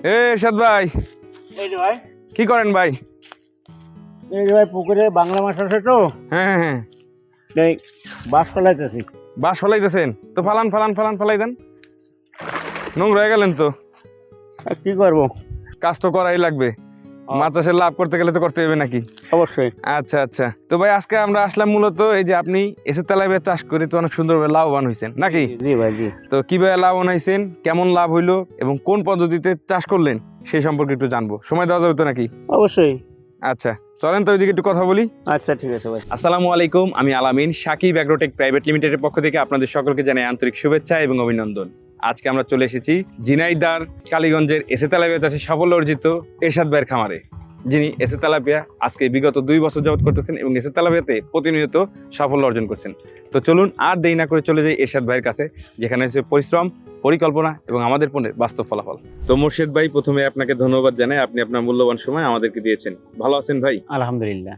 এরশাদ ভাই, এই যে ভাই, কি করেন ভাই? এই যে ভাই পুকুরে বাংলা মাছ আছে তো, হ্যাঁ হ্যাঁ, এই বাস ফেলাইতেছি। বাস ফলাইতেছেন তো? ফালান ফালান ফালান ফালাই দেন, নোংরা হয়ে গেলেন তো। আর কি করবো, কাজ তো করাই লাগবে, মাছ চাষের লাভ করতে গেলে তো করতে হবে নাকি? অবশ্যই। আচ্ছা আচ্ছা, তো ভাই আজকে আমরা আসলাম মূলত এই যে আপনি এসে তেলাপিয়া চাষ করে তো অনেক সুন্দরভাবে লাভবান হয়েছেন নাকি? জি ভাই, জি। তো কিভাবে লাভবান হয়েছেন, কেমন লাভ হইলো এবং কোন পদ্ধতিতে চাষ করলেন সেই সম্পর্কে একটু জানবো। সময় দেওয়া যাবে তো নাকি? অবশ্যই। আচ্ছা চলেন তো ওইদিকে একটু কথা বলি। আচ্ছা ঠিক আছে ভাই। আসসালামু আলাইকুম, আমি আলামিন। সাকিব অ্যাগ্রোটেক প্রাইভেট লিমিটেডের পক্ষ থেকে আপনাদের সকলকে জানাই আন্তরিক শুভেচ্ছা এবং অভিনন্দন। আজকে আমরা চলে এসেছি ঝিনাইদহ কালীগঞ্জের এসে তেলাপিয়া চাষে সাফল্য অর্জিত এরশাদ ভাইয়ের খামারে, যিনি এসে তেলাপিয়া আজকে বিগত 2 বছর যাবত করতেছেন এবং এসে তেলাপিয়াতে প্রতিনিয়ত সাফল্য অর্জন করছেন। তো চলুন আর দেরি না করে চলে যাই এরশাদ ভাইয়ের কাছে, যেখানে হচ্ছে পরিশ্রম, পরিকল্পনা এবং আমাদের পণ্যের বাস্তব ফলাফল। তো মোর্শেদ ভাই, প্রথমে আপনাকে ধন্যবাদ জানাই, আপনি আপনার মূল্যবান সময় আমাদেরকে দিয়েছেন। ভালো আছেন ভাই? আলহামদুলিল্লাহ।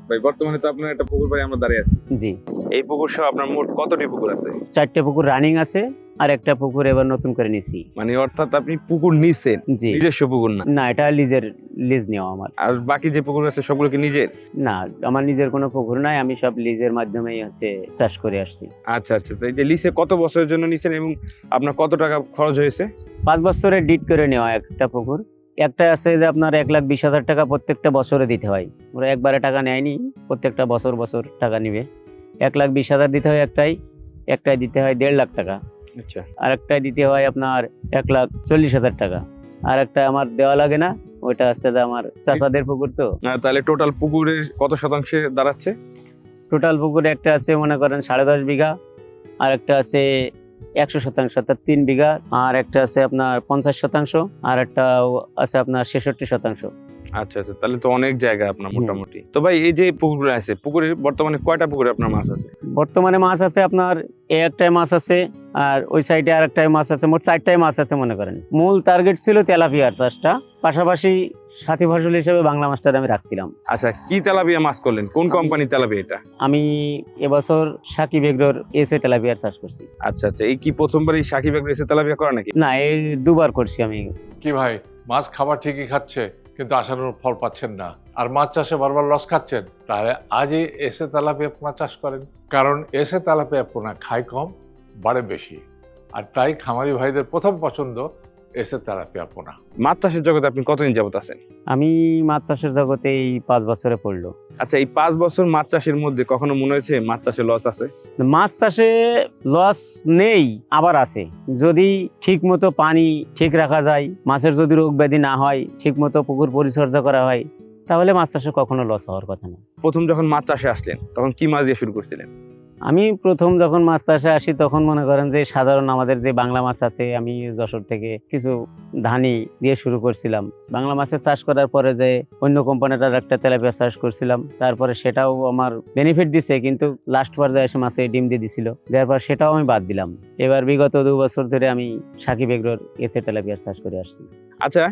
ভাই বর্তমানে তো আপনার একটা পুকুর বাড়ি আমরা দাঁড়িয়ে আছি, জি, এই পুকুর সহ আপনার মোট কতটি পুকুর আছে? 4টে পুকুর রানিং আছে আর একটা পুকুর এবার নতুন করে নিছি। মানে অর্থাৎ আপনি পুকুর নিছেন, জি। নিজস্ব পুকুর না? না, এটা লিজ নেওয়া আমার। আর বাকি যে পুকুর আছে সবগুলো কি নিজের? না, আমার নিজের কোনো পুকুর নাই, আমি সব লিজের মাধ্যমেই চাষ করে আসছি। আচ্ছা আচ্ছা, তো এই যে লিসে কত বছরের জন্য নিছেন এবং আপনার কত টাকা খরচ হয়েছে? 5 বছরের ডিট করে নেওয়া একটা পুকুর। একটা আছে যে আপনার 1,20,000 টাকা প্রত্যেকটা বছরে দিতে হয়। ওরা একবারে টাকা নেয়নি, প্রত্যেকটা বছর বছর টাকা নিবে। 1,20,000 দিতে হয় একটাই দিতে হয় 1.5 লাখ টাকা। আচ্ছা, আর একটাই দিতে হয় আপনার 1,40,000 টাকা। আর একটা আমার দেওয়া লাগে না, ওইটা আছে যে আমার চাচাদের পুকুর তো। তাহলে টোটাল পুকুরের কত শতাংশে দাঁড়াচ্ছে? টোটাল পুকুরে একটা আছে মনে করেন 10.5 বিঘা, আর একটা আছে 100% অর্থাৎ 3 বিঘা, আর একটা আছে আপনার 50%, আর একটা আছে আপনার 66%। আচ্ছা আচ্ছা, তাহলে তো অনেক জায়গা আপনার মোটামুটি। তো ভাই এই যে পুকুর আছে, পুকুরে বর্তমানে কয়টা পুকুরে আপনার মাছ আছে? বর্তমানে মাছ আছে আপনার একটাই মাছ আছে, আর ওই সাইডে আর একটাই মাছ আছে, মোট 4টাই মাছ আছে মনে করেন। মূল টার্গেট ছিল তেলাপিয়ার চাষটা, পাশাপাশি সাথী ফসল হিসেবে বাংলা মাছটা আমি রাখছিলাম। আচ্ছা, কি তেলাপিয়া মাছ করলেন? কোন কোম্পানি তেলাপিয়া এটা? আমি এবছর সাকিব এগ্রোর এসে তেলাপিয়ার চাষ করছি। আচ্ছা আচ্ছা, এই কি প্রথমবার এই সাকিব এগ্রো এসে তেলাপিয়া করা নাকি? না, এই 2বার করছি আমি। কি ভাই, মাছ খাবার ঠিকই খাচ্ছে কিন্তু আশানুরূপ ফল পাচ্ছেন না, আর মাছ চাষে বারবার লস খাচ্ছেন, তাহলে আজই এসে তেলাপিয়া পোনা চাষ করেন। কারণ এসে তেলাপিয়া পোনা খায় কম, বাড়ে বেশি, আর তাই খামারি ভাইদের প্রথম পছন্দ এসে তেলাপিয়া পোনা। মাছ চাষের জগতে আপনি কতদিন যাবত আছেন? আমি মাছ চাষের জগতে এই 5 বছরে পড়লো। আচ্ছা, এই 5 বছর মাছ চাষের মধ্যে কখনো মনে হয়েছে মাছ চাষে লস আছে? মাছ চাষে লস নেই, আবার আছে। যদি ঠিক মতো পানি ঠিক রাখা যায়, মাছের যদি রোগ ব্যাধি না হয়, ঠিক মতো পুকুর পরিচর্যা করা হয়, তাহলে মাছ চাষে কখনো লস হওয়ার কথা না। প্রথম যখন মাছ চাষে আসলেন তখন কি মাছ দিয়ে শুরু করছিলেন? আমি প্রথম যখন মাছ চাষে আসি তখন মনে করেন যে সাধারণ আমাদের যে বাংলা মাছ আছে, আমি যশোর থেকে কিছু ধানি দিয়ে শুরু করছিলাম। বাংলা মাছের চাষ করার পরে যে অন্য কোম্পানিটার একটা তেলাপিয়া চাষ করছিলাম, তারপরে সেটাও আমার বেনিফিট দিছে, কিন্তু লাস্ট পর্যায়ে এসে মাছে ডিম দিয়ে দিছিল, দেওয়ার পর সেটাও আমি বাদ দিলাম। এবার বিগত 2 বছর ধরে আমি সাকিব এগ্রোর এসে তেলাপিয়ার চাষ করে আসছি। আচ্ছা,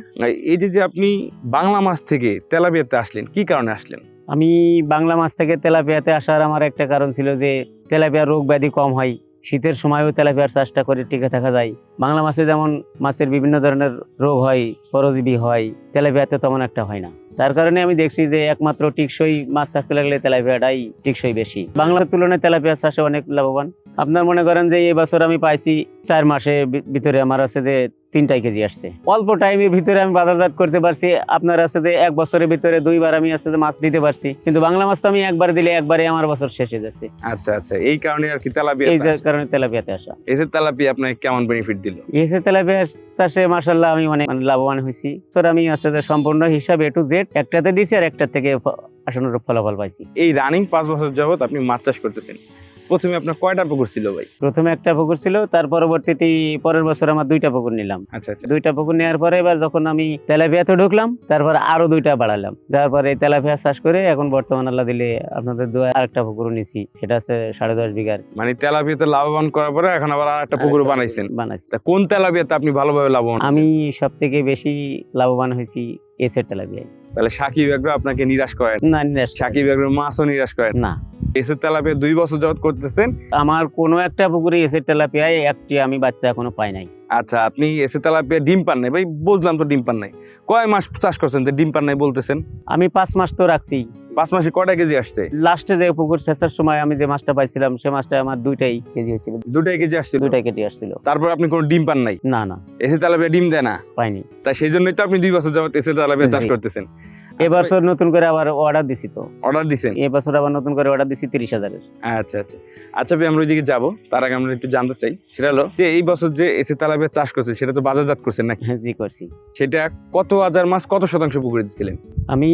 এই যে আপনি বাংলা মাছ থেকে তেলাপিয়াতে আসলেন, কি কারণে আসলেন? আমি বাংলা মাছ থেকে তেলাপিয়াতে আসার আমার একটা কারণ ছিল যে তেলাপিয়ার রোগ ব্যাধি কম হয়, শীতের সময়ও তেলাপিয়ার চাষটা করে টিকে থাকা যায়। বাংলা মাছে যেমন মাছের বিভিন্ন ধরনের রোগ হয়, পরজীবী হয়, তেলাপিয়াতে তেমন একটা হয় না। তার কারণে আমি দেখছি যে একমাত্র টিকসই মাছ থাকতে লাগলে তেলাপিয়াটাই টিকসই বেশি। বাংলার তুলনায় তেলাপিয়া চাষে অনেক লাভবান। আপনার মনে করেন যে এই বছর আমি পাইছি 4 মাসে ভিতরে আমার আছে যে 3 কেজি আসছে। অল্প টাইমের ভিতরে আমি বাজারজাত করতে পারছি। আপনার আছে যে 1 বছরের ভিতরে 2বার আমি আছে যে মাছ দিতে পারছি, কিন্তু বাংলা মাছ তো আমি একবার দিলে একবারে আমার বছর শেষ হয়ে যাচ্ছে। আচ্ছা আচ্ছা, এই কারণে আর কি তেলাপিয়া, এই যে কারণে তেলাপিয়াতে আসা। এসে তেলাপিয়া আপনাকে কেমন বেনিফিট দিল? এসে তেলাপিয়া চাষে মাশাআল্লাহ আমি অনেক লাভবান হয়েছি। স্যার আমি আছে যে সম্পূর্ণ হিসাব A to Z একটাতে দিছি আর একটার থেকে আশানুরূপ ফলাফল পাইছি। এই রানিং 5 বছর যাবত আপনি মাছ চাষ করতেছেন, প্রথমে আপনার কয়টা পুকুর ছিল ভাই? প্রথমে একটা পুকুর ছিল, তার পরবর্তীতে পরের বছর আমার 2টা পুকুর নিলাম। আচ্ছা আচ্ছা, 2টা পুকুর নেওয়ার পরে এবার যখন আমি তেলাপিয়াতে ঢুকলাম, তারপর আরো 2টা বাড়ালাম, যার পরে তেলাপিয়া চাষ করে এখন বর্তমান আল্লাহ দিলে আপনাদের আরেকটা পুকুর নিছি, সেটা আছে 10.5 বিঘার। মানে তেলাপিয়াতে লাভবান করার পরে এখন আবার আরেকটা পুকুর বানাইছেন। বানাইছি। তা কোন তেলাপিয়াতে আপনি ভালোভাবে লাভবান? আমি সব থেকে বেশি লাভবান হয়েছি এসের তেলাপিয়ায়। তাহলে সাকিব এগ্রো আপনাকে নিরাশ করেন না, নিরাশ সাকিব এগ্রো মাছও নিরাশ করেন না। এসে তেলাপিয়া 2 বছর যাবত করতেছেন। আমার কোনো একটা পুকুরে এসের তেলাপিয়ায় একটি আমি বাচ্চা এখনো পাই নাই। আচ্ছা, আপনি এসে তেলাপিয়া ডিম পান নাই ভাই, বুঝলাম তো ডিম পান নাই। কয় মাস চাষ করছেন যে ডিম পান নাই বলতেছেন? আমি 5 মাস তো রাখছি। 5 মাসে কয়টা কেজি আসছে? লাস্টে যে পুকুর শেষের সময় আমি যে মাছটা পাইছিলাম সে মাছটা আমার 2টাই কেজি হয়েছিল, 2টাই কেজি আসছিল? 2টাই কেজি আসছিল। তারপর আপনি কোনো ডিম পান নাই? না না, এসে তেলাপিয়া ডিম দেয় না, পাইনি। তাই সেই জন্যই তো আপনি 2 বছর যাবত এসে তেলাপিয়া চাষ জি। করতেছেন। এবছর নতুন করে আবার অর্ডার দিছি, তো অর্ডার দিছেন? এবছর আবার নতুন করে অর্ডার দিছি 30,000-এর। আচ্ছা আচ্ছা আচ্ছা ভাই, আমরা ওইদিকে যাবো, তার আগে আমরা একটু জানতে চাই, সেটা হলো যে এই বছর যে এসে তেলাপিয়া চাষ করছেন সেটা তো বাজারজাত করছেন নাকি? হ্যাঁ জি করছি। সেটা কত হাজার মাছ, কত শতাংশ পুকুরে দিচ্ছিলেন? আমি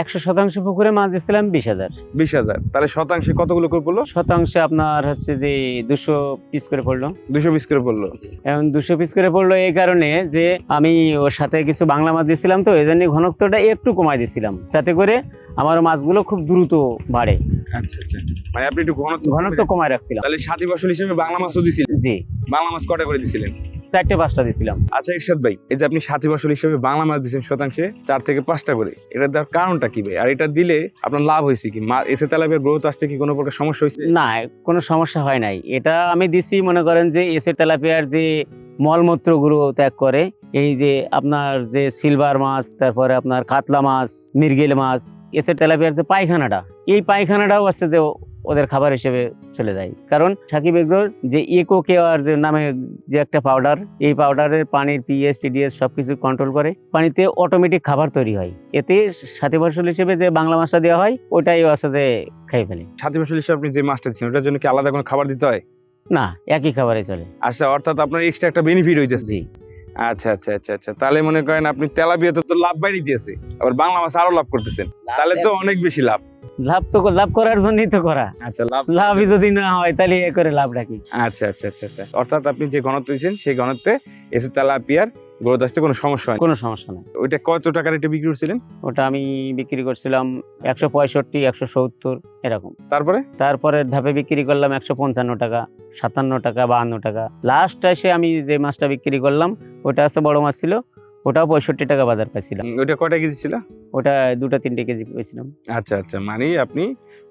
100% পুকুরে মাছ দিয়েছিলাম 20,000। 20,000, তাহলে শতাংশে কতগুলো করে পড়লো? শতাংশে আপনার হচ্ছে যে 200 পিস করে পড়লো। 220 করে পড়লো। এখন 200 পিস করে পড়লো এই কারণে যে আমি ওর সাথে কিছু বাংলা মাছ দিয়েছিলাম, তো এই জন্য ঘনত্বটা একটু কমাই দিয়েছিলাম, যাতে করে আমার মাছগুলো খুব দ্রুত বাড়ে। আচ্ছা আচ্ছা, মানে আপনি একটু ঘনত্ব কমায় রাখছিলাম। তাহলে সাথী ফসল হিসেবে বাংলা মাছও দিছিলেন? জি, বাংলা মাছ কটা করে দিছিলেন? 4-5টা দিয়েছিলাম। আচ্ছা ইরশাদ ভাই, এই যে আপনি সাথী ফসল হিসেবে বাংলা মাছ দিচ্ছেন শতাংশে 4 থেকে 5টা করে, এটা দেওয়ার কারণটা কি ভাই? আর এটা দিলে আপনার লাভ হয়েছে কি? এসে তেলাপিয়ার গ্রোথ আসতে কি কোনো প্রকার সমস্যা হয়েছে? না, কোনো সমস্যা হয় নাই। এটা আমি দিছি মনে করেন যে এসে তেলাপিয়ার যে মলমূত্রগুলো ত্যাগ করে, এই যে আপনার যে সিলভার মাছ, তারপরে আপনার কাতলা মাছ, মৃগেল মাছ, এসে তেলাপিয়ার যে পায়খানাটা, এই পায়খানাটাও আছে যে ওদের খাবার হিসেবে চলে যায়। কারণ সাকিব এগ্রোর যে ইকো কেয়ার যে নামে যে একটা পাউডার, এই পাউডারের পানির পিএইচ টিডিএস সবকিছু কন্ট্রোল করে, পানিতে অটোমেটিক খাবার তৈরি হয়। এতে সাথী ফসল হিসেবে যে বাংলা মাছটা দেওয়া হয় ওটাই আছে যে খাই ফেলে। সাথী ফসল হিসেবে আপনি যে মাছটা দিচ্ছেন ওটার জন্য কি আলাদা কোনো খাবার দিতে হয়? না, একই খাবারে চলে। আচ্ছা, অর্থাৎ আপনার এক্সট্রা একটা বেনিফিট হইতেছে। জি, আচ্ছা আচ্ছা আচ্ছা আচ্ছা, তাহলে মনে করেন আপনি তেলাপিয়াতে তো লাভ বাইরে দিয়েছে, আবার বাংলা মাছ আরো লাভ করতেছেন, তাহলে তো অনেক বেশি লাভ। লাভ করার জন্যই তো করা। আচ্ছা, লাভই যদি না হয় তাহলে এ করে লাভ রাখি। আচ্ছা আচ্ছা আচ্ছা আচ্ছা, অর্থাৎ আপনি যে ঘনত্ব দিচ্ছেন সেই ঘনত্বে এসে তেলাপিয়ার গ্রোথ আসতে কোনো সমস্যা হয় না। কোনো সমস্যা নাই। ওইটা কত টাকা রেটে বিক্রি করছিলেন? ওটা আমি বিক্রি করছিলাম 165, 170 এরকম। তারপরে ধাপে বিক্রি করলাম 155 টাকা, 57 টাকা, 52 টাকা। লাস্ট এসে আমি যে মাছটা বিক্রি করলাম ওটা আছে বড় মাছ ছিল, ওটাও 65 টাকা বাজার পাইছিলাম। ওইটা কয়টা কেজি ছিল? ওটা 2-3 কেজি পেয়েছিলাম। আচ্ছা আচ্ছা, মানে আপনি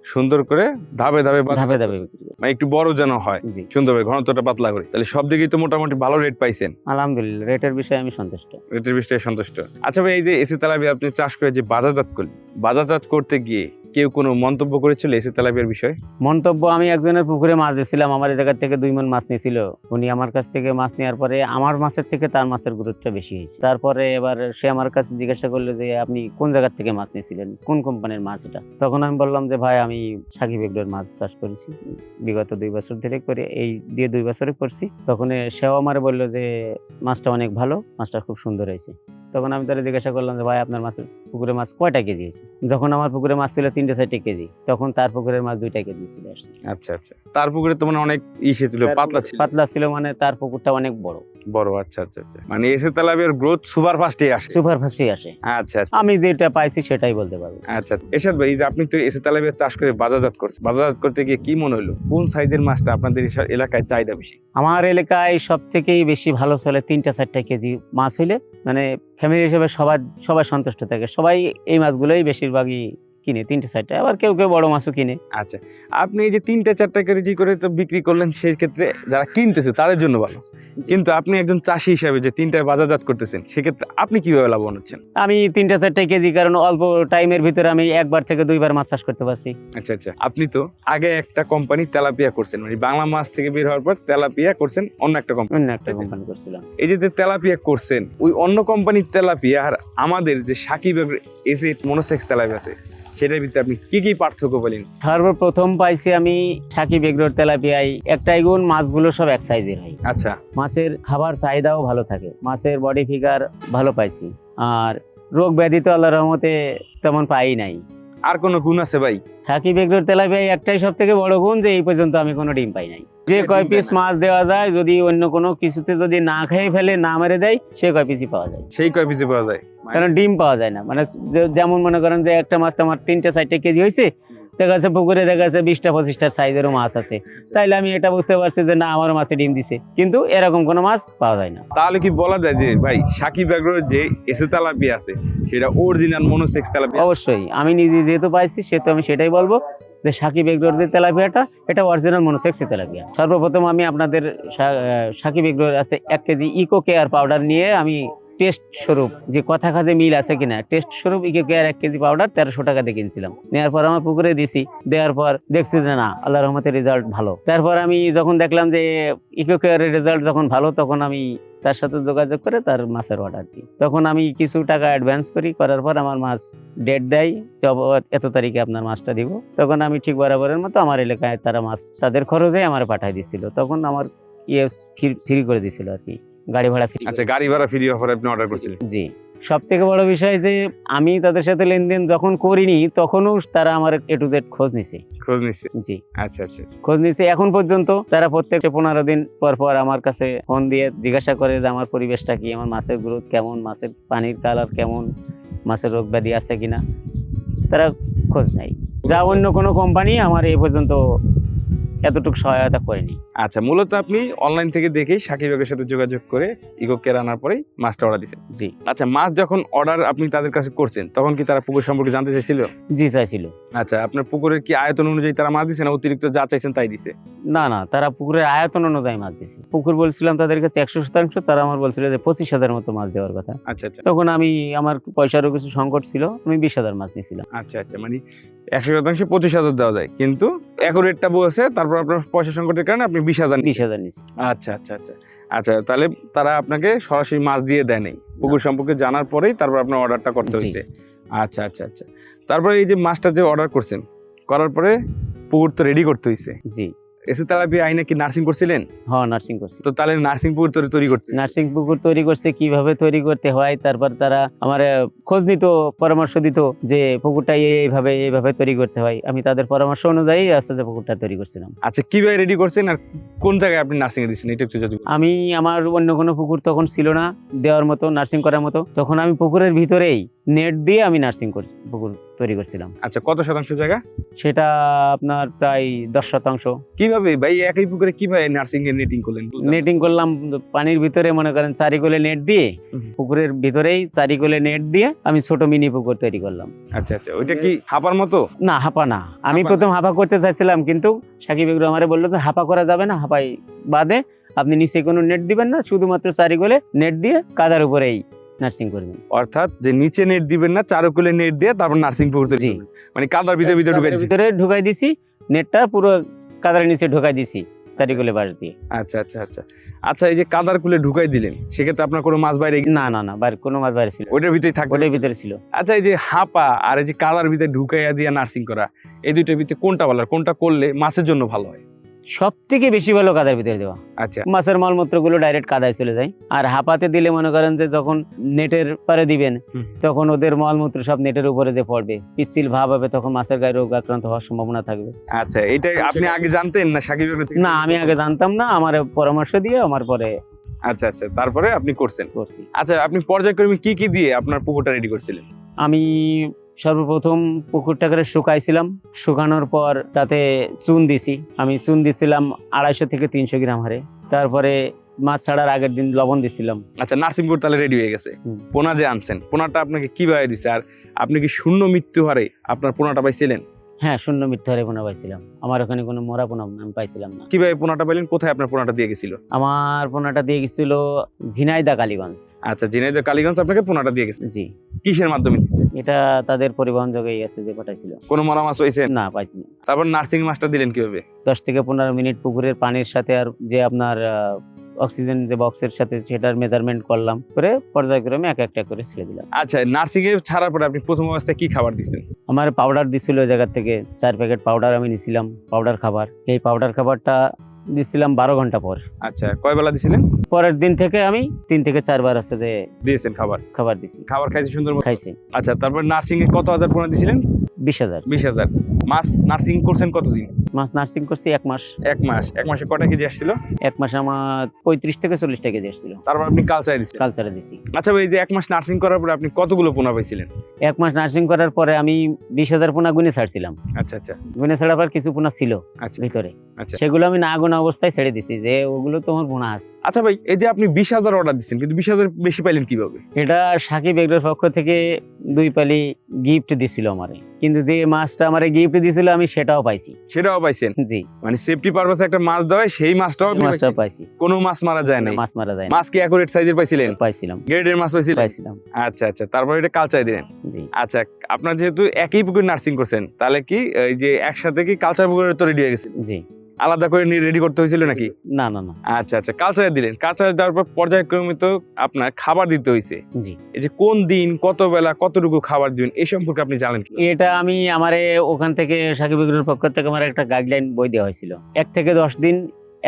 সুন্দর করে ধাপে ধাপে ধাপে ধাপে বিক্রি করলাম। মানে একটু বড় যেন হয়, জি, সুন্দরভাবে ঘনত্বটা পাতলা করে, তাহলে সব দিকেই তো মোটামুটি ভালো রেট পাইছেন। আলহামদুলিল্লাহ, রেটের বিষয়ে আমি সন্তুষ্ট। রেটের বিষয়ে সন্তুষ্ট। আচ্ছা ভাই, এই যে এসি তেলাপিয়া আপনি চাষ করে যে বাজারজাত করলেন, বাজারজাত করতে গিয়ে কেউ কোনো মন্তব্য করেছিল এসি তেলাপিয়ার বিষয়ে? মন্তব্য, আমি একজনের পুকুরে মাছ দিয়েছিলাম, আমার এই জায়গা থেকে 2 মণ মাছ নিয়েছিল। উনি আমার কাছ থেকে মাছ নেওয়ার পরে আমার মাছের থেকে তার মাছের গুরুত্বটা বেশি হয়েছে। তারপরে এবার সে আমার কাছে জিজ্ঞাসা করলো যে আপনি কোন জায়গা থেকে মাছ নিয়েছিলেন, কোন কোম্পানির মাছ এটা? তখন আমি বললাম যে ভাই আমি সাকিব এগ্রোর মাছ চাষ করেছি, বিগত 2 বছর ধরে করে, এই দিয়ে 2 বছরে করছি। তখন সেও আমার বললো যে মাছটা অনেক ভালো, মাছটা খুব সুন্দর হয়েছে। তখন আমি তাহলে জিজ্ঞাসা করলাম যে ভাই আপনার মাছের পুকুরে মাছ কয়টা কেজি হয়েছে? যখন আমার পুকুরে মাছ ছিল 3-4 কেজি, তখন তার পুকুরের মাছ 2 কেজি ছিল। আচ্ছা আচ্ছা, তার পুকুরে তো মানে অনেক ইসে ছিল, পাতলা ছিল, মানে তার পুকুরটা অনেক বড়। আচ্ছা আচ্ছা আচ্ছা, মানে এসে তেলাপিয়ার গ্রোথ সুপার ফাস্টে আসে। সুপার ফাস্টই আসে। আচ্ছা আচ্ছা আমি যেটা পাইছি সেটাই বলতে পারবো। আচ্ছা, এরশাদ ভাই, এই যে আপনি তো এসে তেলাপিয়া চাষ করে বাজারজাত করছেন, বাজারজাত করতে গিয়ে কি মনে হলো, কোন সাইজের মাছটা আপনাদের এলাকায় চাহিদা বেশি? আমার এলাকায় সব থেকেই বেশি ভালো চলে 3-4 কেজি মাছ হইলে, মানে ফ্যামিলি হিসেবে সবাই সন্তুষ্ট থাকে। সবাই এই মাছগুলোই বেশিরভাগই কিনে, 3-4টা, আবার কেউ কেউ বড় মাছও কিনে। আচ্ছা, আপনি এই যে 3-4 কেজি করে তো বিক্রি করলেন, সেই ক্ষেত্রে যারা কিনতেছে তাদের জন্য ভালো, কিন্তু আপনি একজন চাষি হিসাবে যে 3টায় বাজারজাত করতেছেন, সেক্ষেত্রে আপনি কিভাবে লাভবান হচ্ছেন? আমি 3-4 কেজি, কারণ অল্প টাইমের ভিতরে আমি 1বার থেকে 2বার মাছ চাষ করতে পারছি। আচ্ছা আচ্ছা, আপনি তো আগে একটা কোম্পানি তেলাপিয়া করছেন, মানে বাংলা মাছ থেকে বের হওয়ার পর তেলাপিয়া করছেন অন্য একটা কোম্পানি। অন্য একটা কোম্পানি করছিলাম। এই যে তেলাপিয়া করছেন, ওই অন্য কোম্পানির তেলাপিয়া আর আমাদের যে সাকিব এসে মনোসেক্স তেলাপিয়া আছে, সেটার ভিতরে আপনি কি কি পার্থক্য বলেন? সর্বপ্রথম পাইছি আমি সাকিব এগ্রোর তেলাপিয়ায় একটাই গুণ, মাছগুলো সব এক সাইজের হয়। আচ্ছা, মাছের খাবার চাহিদাও ভালো থাকে, মাছের বডি ফিগার ভালো পাইছি, আর রোগ ব্যাধি তো আল্লাহর রহমতে তেমন পাই নাই। আর কোনো গুণ আছে ভাই? সাকিব এগ্রোর তেলাপিয়ায় একটাই সব থেকে বড় গুণ যে এই পর্যন্ত আমি কোনো ডিম পাই নাই। যে কয় পিস মাছ দেওয়া যায়, যদি অন্য কোনো কিছুতে যদি না খেয়ে ফেলে, না মেরে দেয়, সে কয় পিসই পাওয়া যায়। সেই কয় পিসে পাওয়া যায়, কারণ ডিম পাওয়া যায় না। মানে যেমন মনে করেন যে একটা মাছ আমার 3-4 কেজি হয়েছে, দেখা যাচ্ছে পুকুরে দেখা যাচ্ছে 20-25টার সাইজেরও মাছ আছে, তাইলে আমি এটা বুঝতে পারছি যে না, আমার মাছে ডিম দিছে, কিন্তু এরকম কোনো মাছ পাওয়া যায় না। তাহলে কি বলা যায় যে ভাই সাকিব এগ্রোর যে এসে তেলাপিয়া আছে সেটা অরিজিনাল মনোসেক্স তেলাপিয়া? অবশ্যই, আমি নিজে যেহেতু পাইছি সেহেতু আমি সেটাই বলবো যে সাকিব এগ্রোর যে তেলাপিয়াটা এটা অরিজিনাল মনোসেক্সি তেলাপিয়া। সর্বপ্রথম আমি আপনাদের সাকিব এগ্রোর আছে 1 কেজি ইকো কেয়ার পাউডার নিয়ে আমি টেস্ট স্বরূপ যে কথা কাজে মিল আছে কিনা টেস্ট স্বরূপ ইকো কেয়ার 1 কেজি পাউডার 1300 টাকা দিয়ে কিনছিলাম। নেওয়ার পর আমার পুকুরে দিছি, দেওয়ার পর দেখছি যে না আল্লাহর রহমতে রেজাল্ট ভালো। তারপর আমি যখন দেখলাম যে ইকো কেয়ারের রেজাল্ট যখন ভালো, তখন আমি তার সাথে যোগাযোগ করে তার মাছের অর্ডার দিই। তখন আমি কিছু টাকা অ্যাডভান্স করার পর আমার মাছ ডেট দেয় যে এত তারিখে আপনার মাছটা দিব। তখন আমি ঠিক বরাবরের মতো আমার এলাকায় তারা মাছ তাদের খরচে আমার পাঠাই দিচ্ছিল। তখন আমার ফ্রি করে দিছিল আর কি, গাড়ি ভাড়া ফ্রি। আচ্ছা, গাড়ি ভাড়া ফ্রি অফারে আপনি অর্ডার করছিলেন? জি। সব থেকে বড় বিষয় যে আমি তাদের সাথে লেনদেন যখন করিনি তখনও তারা আমার A to Z খোঁজ নিছে। জি। আচ্ছা আচ্ছা আচ্ছা। খোঁজ নিছে এখন পর্যন্ত। তারা প্রত্যেকটা 15 দিন পর পর আমার কাছে ফোন দিয়ে জিজ্ঞাসা করে যে আমার পরিবেশটা কি, আমার মাছের গ্রোথ কেমন, মাছের পানির কালার কেমন, মাছের রোগ ব্যাধি আছে কিনা, তারা খোঁজ নেয়। যা অন্য কোনো কোম্পানি আমার এই পর্যন্ত এতটুকু সহায়তা করেনি। আচ্ছা, মূলত আপনি অনলাইন থেকে দেখেই সাকিব এগ্রোর সাথে যোগাযোগ করে ইকো কেয়ার আনার পরেই মাছটা অর্ডার দিয়েছেন? জি। আচ্ছা, মাছ যখন অর্ডার আপনি তাদের কাছে করছেন তখন কি তারা পুকুর সম্পর্কে জানতে চাইছিল? জি চাইছিল। আচ্ছা, আপনার পুকুরের কি আয়তন অনুযায়ী তারা মাছ দিছে না অতিরিক্ত যা চাইছেন তাই দিছে? না না, তারা পুকুরের আয়তন অনুযায়ী মাছ দিছে। পুকুর বলছিলাম তাদের কাছে 100%, তারা আমার বলছিল যে 25,000 মতো মাছ দেওয়ার কথা। আচ্ছা আচ্ছা। তখন আমার পয়সারও কিছু সংকট ছিল, আমি 20,000 মাছ নিয়েছিলাম। আচ্ছা আচ্ছা, মানে 100% 25,000 দেওয়া যায়, কিন্তু অ্যাকুরেটটা বলছে, তারপর আপনার পয়সা সংকটের কারণে আপনি 20,000 20,000 নিয়েছি। আচ্ছা আচ্ছা আচ্ছা আচ্ছা, তাহলে তারা আপনাকে সরাসরি মাছ দিয়ে দেয় নাই, পুকুর সম্পর্কে জানার পরেই তারপর আপনার অর্ডারটা করতে জি। হয়েছে। আচ্ছা আচ্ছা আচ্ছা, তারপরে এই যে মাছটা যে অর্ডার করছেন, করার পরে পুকুর তো রেডি করতে হয়েছে। জি। এসে তেলাপিয়া আইনে কি নার্সিং করছিলেন? হ্যাঁ, নার্সিং করছি। তো তাহলে নার্সিং পুকুর তৈরি করতে, নার্সিং পুকুর তৈরি করছে, কিভাবে তৈরি করতে হয়, তারপর তারা আমার খোঁজ নিত, পরামর্শ দিত যে পুকুরটা এইভাবে তৈরি করতে হয়। আমি তাদের পরামর্শ অনুযায়ী আস্তে আস্তে পুকুরটা তৈরি করছিলাম। আচ্ছা, কিভাবে রেডি করছেন আর কোন জায়গায় আপনি নার্সিং এ দিচ্ছেন এটা একটু যদি বলেন। আমি আমার অন্য কোনো পুকুর তখন ছিল না দেওয়ার মতো, নার্সিং করার মতো। তখন আমি পুকুরের ভিতরেই নেট দিয়ে আমি পুকুর তৈরি করছিলাম। আচ্ছা, কত শতাংশ জায়গা? সেটা আপনার প্রায় 10%। কিভাবে ভাই একই পুকুরে কিভাবে নার্সিং এর নেটিং করলেন? নেটিং করলাম পানির ভিতরে, মনে করেন চারিকোলে নেট দিয়ে, পুকুরের ভিতরেই চারিকোলে নেট দিয়ে আমি ছোট মিনি পুকুর তৈরি করলাম। আচ্ছা আচ্ছা, ওইটা কি হাঁপার মতো? না, হাঁপা না। আমি হাঁপা প্রথম হাঁপা করতে চাইছিলাম, কিন্তু সাকিব এগ্রো আমারে বললো যে হাঁপা করা যাবে না, হাঁপাই বাদে আপনি নিচে কোনো নেট দিবেন না, শুধুমাত্র চারিকোলে নেট দিয়ে কাদার উপরেই নার্সিং করবেন। অর্থাৎ যে নিচে নেট দিবেন না, চারুকুলে নেট দিয়ে তারপর নার্সিং পুকুর তৈরি করবেন। মানে কাদার ভিতরে ঢুকাই দিয়েছি। ভিতরে ঢুকাই দিছি, নেটটা পুরো কাদার নিচে ঢুকাই দিছি চারিকোলে বাঁশ দিয়ে। আচ্ছা আচ্ছা আচ্ছা আচ্ছা, এই যে কাদার কুলে ঢুকাই দিলেন, সেক্ষেত্রে আপনার কোনো মাছ বাইরে না না না, বাইরে কোনো মাছ বাইরে ছিল না। ওইটার ভিতরে থাকবে? ওটার ভিতরে ছিল। আচ্ছা, এই যে হাঁপা আর এই যে কাদার ভিতরে ঢুকাইয়া দিয়ে নার্সিং করা, এই দুইটার ভিতরে কোনটা ভালো, কোনটা করলে মাছের জন্য ভালো হয়? সব থেকে বেশি ভালো কাদার ভিতরে দেওয়া। আচ্ছা মাছের মলমূত্র গুলো ডাইরেক্ট কাদায় চলে যায়। আর হাঁপাতে দিলে মনে করেন যে যখন নেটের পারে দিবেন, তখন ওদের মলমূত্র সব নেটের উপরে যে পড়বে, পিচ্ছিল ভাব হবে, তখন মাছের গায়ে রোগ আক্রান্ত হওয়ার সম্ভাবনা থাকবে। আচ্ছা, এটা আপনি আগে জানতেন না সাকিব এগ্রো থেকে? না, আমি আগে জানতাম না, আমার পরামর্শ দিয়ে আমার পরে আচ্ছা আচ্ছা, তারপরে আপনি করছেন। করছি। আচ্ছা, আপনি পর্যায়ক্রমে কি কি দিয়ে আপনার পুকুরটা রেডি করছিলেন? আমি সর্বপ্রথম পুকুরটাকে শুকাইছিলাম, শুকানোর পর তাতে চুন দিছি। আমি চুন দিছিলাম 250 থেকে 300 গ্রাম হারে। তারপরে মাছ ছাড়ার আগের দিন লবণ দিছিলাম। আচ্ছা, নার্সিং পুকুর তাহলে রেডি হয়ে গেছে। পোনা যে আনছেন, পোনাটা আপনাকে কিভাবে দিছে, আর আপনি কি শূন্য মৃত্যু হারে আপনার পোনাটা পাইছিলেন? হ্যাঁ, শূন্য মৃত্যু হারে পোনা পাইছিলাম। আমার ওখানে কোনো মরা পোনা আমি পাইছিলাম না। কিভাবে পোনাটা পাইলেন? কোথায় আপনার পোনাটা দিয়ে গেছিল? আমার পোনাটা দিয়ে গেছিল ঝিনাইদহ কালীগঞ্জ। আচ্ছা, ঝিনাইদহ কালীগঞ্জ আপনাকে পোনাটা দিয়ে গেছে। জি। কিসের মাধ্যমে দিচ্ছে? এটা তাদের পরিবহন যোগেই আছে যে পাঠাইছিল। কোনো মরা মাছ হয়েছে? না, পাইছি না। তারপর নার্সিং মাছটা দিলেন কিভাবে? 10 থেকে 15 মিনিট পুকুরের পানির সাথে আর যে আপনার অক্সিজেন যে বক্সের সাথে সেটার মেজারমেন্ট করলাম, করে পর্যায়ক্রমে এক একটা করে ছেড়ে দিলাম। আচ্ছা, নার্সিং এ ছাড়ার পরে আপনি প্রথম অবস্থায় কি খাবার দিচ্ছেন? আমার পাউডার দিছিল ওই জায়গা থেকে 4 প্যাকেট পাউডার আমি নিছিলাম, পাউডার খাবার। এই পাউডার খাবারটা দিছিলাম 12 ঘন্টা পর। আচ্ছা, কয় বেলা দিছিলেন? পরের দিন থেকে আমি 3 থেকে 4 বার আছে যে দিয়েছেন খাবার দিছি। খাবার খাইছে সুন্দর মতো? খাইছি। আচ্ছা, তারপর নার্সিং এ কত হাজার পোনা দিছিলেন? 20,000। 20,000। মাছ নার্সিং করছেন কতদিন? মাছ নার্সিং করছি 1 মাস। 1 মাস। 1 মাসে কটা কেজি আসছিল? 1 মাসে আমার 35 থেকে 40 টাকা কেজি আসছিল। তারপর আপনি কালচারে দিচ্ছেন? কালচারে দিছি। আচ্ছা ভাই, এই যে 1 মাস নার্সিং করার পরে আপনি কতগুলো পোনা পাইছিলেন? 1 মাস নার্সিং করার পরে আমি 20,000 পোনা গুনে ছাড়ছিলাম। আচ্ছা আচ্ছা গুনে ছাড়ার পর কিছু পোনা ছিল আচ্ছা ভিতরে, আচ্ছা সেগুলো আমি না গোনা অবস্থায় ছেড়ে দিছি যে ওগুলো তোমার পোনা আছে। আচ্ছা ভাই, এই যে আপনি 20,000 অর্ডার দিচ্ছেন, কিন্তু 20,000 বেশি পাইলেন কিভাবে? এটা সাকিব এগ্রোর পক্ষ থেকে 2 পালি গিফট দিছিল আমারে। কিন্তু যে মাছটা আমার গিফট দিয়েছিল আমি সেটাও পাইছি। সেটাও পাইছেন? জি, মানে সেফটি পারপাসে একটা মাছ দেওয়া হয়, সেই মাছটাও আপনি মাছটাও পাইছেন? পাইছি। কোনো মাছ মারা যায় নাই? মাছ মারা যায় না। মাছ কি অ্যাকুরেট সাইজের পাইছিলেন? পাইছিলাম, গ্রেডের মাছ পাইছিলেন? পাইছিলাম। আচ্ছা আচ্ছা, তারপর এটা কালচারে দিলেন। জি, আচ্ছা, আপনার যেহেতু একই পুকুর নার্সিং করছেন, তাহলে কি এই যে একসাথে কি কালচার পুকুরের তো রেডি হয়ে গেছে? জি, আলাদা করে রেডি করতে হয়েছিল নাকি? না না না। আচ্ছা আচ্ছা, কালচারে দিলেন। কালচারে দেওয়ার পর পর্যায়ক্রমিত আপনার খাবার দিতে হয়েছে। জি, এই যে কোন দিন কত বেলা কতটুকু খাবার দিবেন এই সম্পর্কে আপনি জানেন কি? এটা আমি আমারে ওখান থেকে সাকিব এগ্রোর পক্ষ থেকে আমার একটা গাইডলাইন বই দেওয়া হয়েছিল। 1 থেকে 10 দিন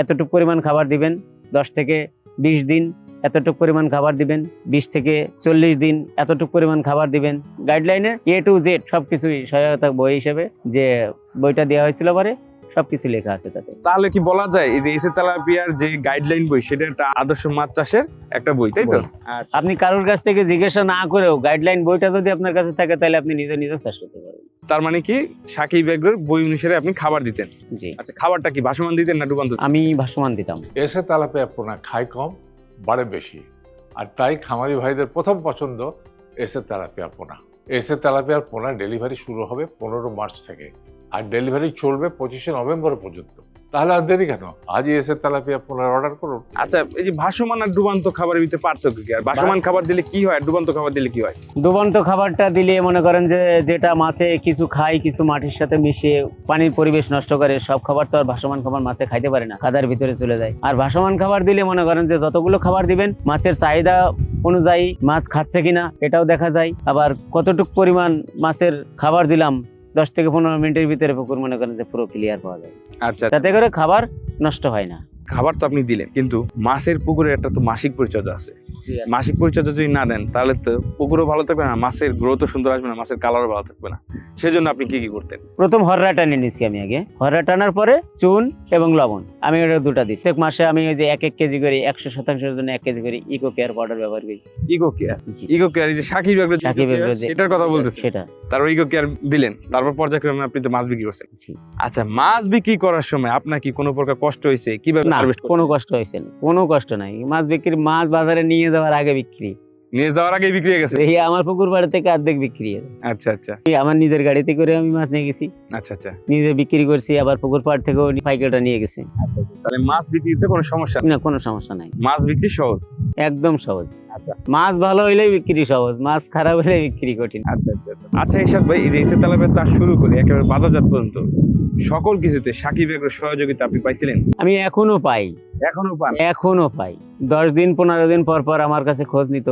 এতটুকু পরিমাণ খাবার দিবেন, 10 থেকে 20 দিন এতটুকু পরিমাণ খাবার দিবেন, 20 থেকে 40 দিন এতটুকু পরিমাণ খাবার দিবেন। গাইডলাইনে A to Z সবকিছুই সহায়তা বই হিসেবে যে বইটা দেওয়া হয়েছিল পরে সবকিছু লেখা আছে তাতে। তাহলে কি বলা যায় এই যে এসে তেলাপিয়ার যে গাইডলাইন বই সেটা একটা আদর্শ মাছ চাষের একটা বই, তাই তো? বই। আপনি কারোর কাছ থেকে জিজ্ঞাসা না করেও গাইডলাইন বইটা যদি আপনার কাছে থাকে তাহলে আপনি নিজে নিজে চাষ করতে পারবেন। তার মানে কি সাকিব এগ্রোর বই অনুসারে আপনি খাবার দিতেন? জি, আচ্ছা, খাবারটা কি ভাসমান দিতেন না ডুবান্ত? আমি ভাসমান দিতাম। এসে তেলাপিয়া পোনা খায় কম, বাড়ে বেশি, আর তাই খামারি ভাইদের প্রথম পছন্দ এসে তেলাপিয়া পোনা। এসে তেলাপিয়ার পোনা ডেলিভারি শুরু হবে 15 মার্চ থেকে, আর ডেলিভারি চলবে 25শে নভেম্বর পর্যন্ত। তাহলে আর দেরি কেন, আজই এসে তেলাপিয়া পোনার অর্ডার করুন। আচ্ছা, এই যে ভাসমান আর ডুবান্ত খাবারের ভিতরে পার্থক্য কি? আর ভাসমান খাবার দিলে কি হয় আর ডুবান্ত খাবার দিলে কি হয়? ডুবন্ত খাবারটা দিলে মনে করেন যে যেটা মাছে কিছু খায়, কিছু মাটির সাথে মিশিয়ে পানির পরিবেশ নষ্ট করে, সব খাবার তো আর ভাসমান খাবার মাছে খাইতে পারে না, কাদার ভিতরে চলে যায়। আর ভাসমান খাবার দিলে মনে করেন যে যতগুলো খাবার দিবেন মাছের চাহিদা অনুযায়ী মাছ খাচ্ছে কিনা এটাও দেখা যায়। আবার কতটুক পরিমাণ মাছের খাবার দিলাম 10 থেকে 15 মিনিটের ভিতরে পুকুর মনে করেন যে পুরো ক্লিয়ার পাওয়া যায়। আচ্ছা, তাতে করে খাবার নষ্ট হয় না। খাবার তো আপনি দিলেন, কিন্তু মাছের পুকুরের একটা তো মাসিক পরিচর্যা আছে। মাসিক পরিচর্যা যদি না দেন তাহলে তো পুকুরও ভালো থাকবে না, মাছের গ্রোথও সুন্দর আসবে না, মাছের কালারও ভালো থাকবে না। সেজন্য আপনি কি কি করতেন? প্রথম হররা টানিয়ে নিছি আমি আগে। হররা টানার পরে চুন এবং লবণ আমি ওটা দুটা দিই। প্রত্যেক মাসে আমি ওই যে 1 কেজি করে 100% জন্য 1 কেজি করে ইকো কেয়ার পাউডার ব্যবহার করি। Eco Care? জি, ইকো কেয়ার এই যে সাকিব এগ্রো সাকিব এগ্রো যে- এটার কথা বলতেছেন? সেটা। তারপর ইকো কেয়ার দিলেন, তারপর পর্যায়ক্রমে আপনি তো মাছ বিক্রি করছেন। জি। আচ্ছা, মাছ বিক্রি করার সময় আপনার কি কোনো প্রকার কষ্ট হয়েছে? কিভাবে না, হারভেস্ট কোনো কষ্ট হয়েছে না, কোনো কষ্ট নাই। মাছ বিক্রি, মাছ বাজারে নিয়ে যাওয়ার আগে বিক্রি, নিয়ে যাওয়ার আগেই বিক্রি হয়ে গেছে? এই আমার পুকুর পাড় থেকে অর্ধেক বিক্রি হয়েছে। আচ্ছা আচ্ছা এই আমার নিজের গাড়িতে করে আমি মাছ নিয়ে গেছি, আচ্ছা আচ্ছা, নিজে বিক্রি করছি, আবার পুকুর পাড় থেকেও পাইকারটা নিয়ে গেছে। তাহলে মাছ বিক্রিতে কোনো সমস্যা নেই? না, কোনো সমস্যা নাই, মাছ বিক্রি সহজ? একদম সহজ। আচ্ছা মাছ ভালো হইলেই বিক্রি সহজ, মাছ খারাপ হলে বিক্রি কঠিন। আচ্ছা আচ্ছা আচ্ছা। আচ্ছা ইরশাদ ভাই, এই যে এসে তেলাপিয়া চাষ শুরু করে একেবারে বাজারজাত পর্যন্ত সকল কিছুতে সাকিব এগ্রোর সহযোগিতা আপনি পাইছিলেন? আমি এখনো পাই, এখনো পান? এখনো পাই। 10 দিন 15 দিন পর পর আমার কাছে খোঁজ নিত,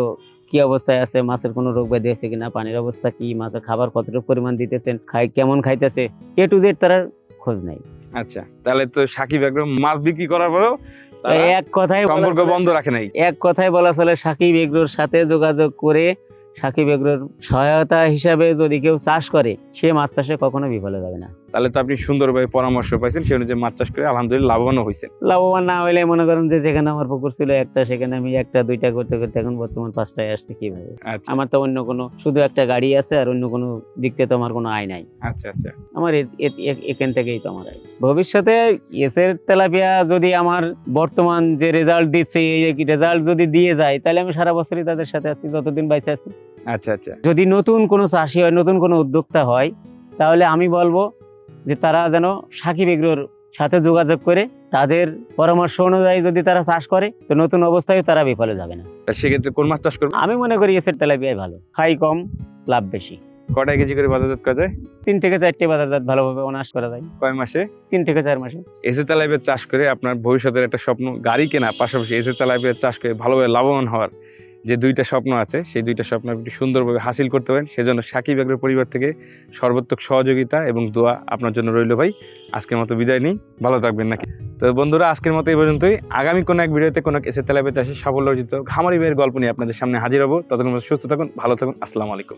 কি অবস্থায় আছে, মাছের কোনো রোগ ব্যাধি আছে কিনা, পানির অবস্থা কি, মাছের খাবার কতটুকু পরিমাণ দিতেছেন, কেমন খাইতেছে, A to Z তার খোঁজ নাই। আচ্ছা, তাহলে তো সাকিব এগ্রো মাছ বিক্রি করার পরেও তারা এক কথায় বলা সম্পর্ক চলে- বন্ধ রাখে নাই? এক কথায় বলা চলে সাকিব এগ্রোর সাথে যোগাযোগ করে সাকিব এগ্রোর সহায়তা হিসাবে যদি কেউ চাষ করে সে মাছ চাষে কখনো বিফলে যাবে না। তাহলে তো আপনি সুন্দরভাবে পরামর্শ পাইছেন, সেই অনুযায়ী মাছ চাষ করে আলহামদুলিল্লাহ লাভবানও হয়েছেন। লাভবান না হইলে মনে করেন যে যেখানে আমার পুকুর ছিল একটা, সেখানে আমি 1টা 2টা করতে করতে এখন বর্তমান 5টায় আসছে। কিভাবে? আচ্ছা আমার তো অন্য কোনো, শুধু একটা গাড়ি আছে আর অন্য কোনো দিক থেকে তো আমার কোনো আয় নাই। আচ্ছা আচ্ছা আমার এখান থেকেই তো আমার আয়। ভবিষ্যতে এসের তেলাপিয়া যদি আমার বর্তমান যে রেজাল্ট দিচ্ছে এই রেজাল্ট যদি দিয়ে যায় তাহলে আমি সারা বছরই তাদের সাথে আছি, যতদিন বাইসে আছি। আচ্ছা আচ্ছা যদি নতুন কোনো চাষি হয়, নতুন কোনো উদ্যোক্তা হয়, তাহলে আমি বলবো যে তারা যেন সাকিব এগ্রোর সাথে যোগাযোগ করে তাদের পরামর্শ অনুযায়ী যদি তারা চাষ করে তো নতুন অবস্থায় তারা বিফলে যাবে না। তা সেক্ষেত্রে কোন মাছ চাষ করবেন? আমি মনে করি এসের তেলাপিয়াই ভালো, খাই কম, লাভ বেশি। কটায় কেজি করে বাজারজাত করা যায়? 3 থেকে 4টে বাজারজাত ভালোভাবে অনার্স করা যায় কয় মাসে? 3 থেকে 4 মাসে। এসে তেলাপিয়া চাষ করে আপনার ভবিষ্যতের একটা স্বপ্ন, গাড়ি কেনা পাশাপাশি এসে তেলাপিয়া চাষ করে ভালোভাবে লাভবান হওয়ার যে 2টা স্বপ্ন আছে, সেই 2টা স্বপ্ন আপনি সুন্দরভাবে হাসিল করতে পারেন। সেজন্য সাকিব এগ্রোর পরিবার থেকে সর্বাত্মক সহযোগিতা এবং দোয়া আপনার জন্য রইল ভাই। আজকের মতো বিদায় নিই, ভালো থাকবেন নাকি? তো বন্ধুরা, আজকের মতো এই পর্যন্তই। আগামী কোনো এক ভিডিওতে কোনো এক এসে তেলাপিয়া চাষে সাফল্য অর্জিত খামারি ভাইয়ের গল্প নিয়ে আপনাদের সামনে হাজির হব। ততক্ষণ সুস্থ থাকুন, ভালো থাকুন, আসসালামু আলাইকুম।